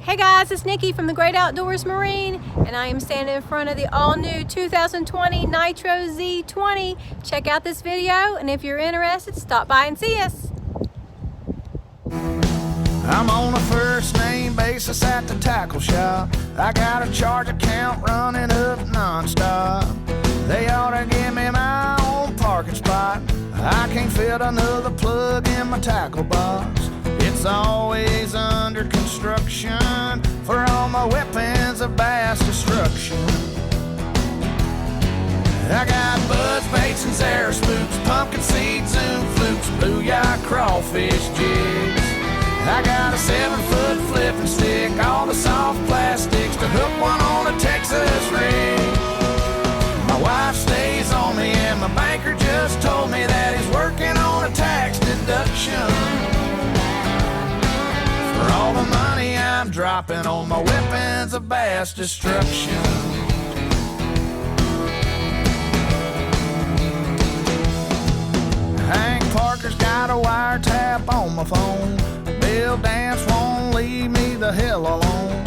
Hey guys, it's Nikki from the Great Outdoors Marine, and I am standing in front of the all-new 2020 Nitro Z20. Check out this video, and if you're interested, stop by and see us. I'm on a first name basis at the tackle shop. I got a charge account running up non-stop. They ought to give me my own parking spot. I can't fit another plug in my tackle box. It's always under construction for all my weapons of mass destruction. I got buds, baits, and Zara spooks, pumpkin seed, zoom flukes, blue yacht, crawfish jigs. I got a 7-foot flipping stick, all the soft plastics to hook one on a Texas rig. My wife stays on me and my banker just told me that he's working on a tax deduction for all the money I'm dropping on my weapons of mass destruction. Hank Parker's got a wiretap on my phone. Bill Dance won't leave me the hell alone.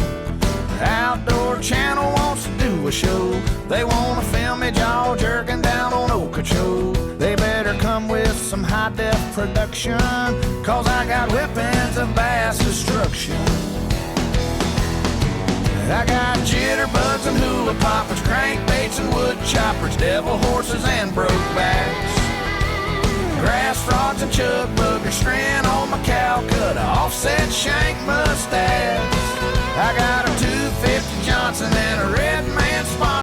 Outdoor Channel wants to do a show. They want to film me jaw jerking down on Okeechobee. They better come with some high-def production, cause I got weapons of mass destruction. I got jitterbugs and hula poppers, crankbaits and wood choppers, devil horses and broke-backs, grass frogs and chug boogers, string on my Calcutta, offset shank mustache. I got a 250 Johnson and a red man sponsor.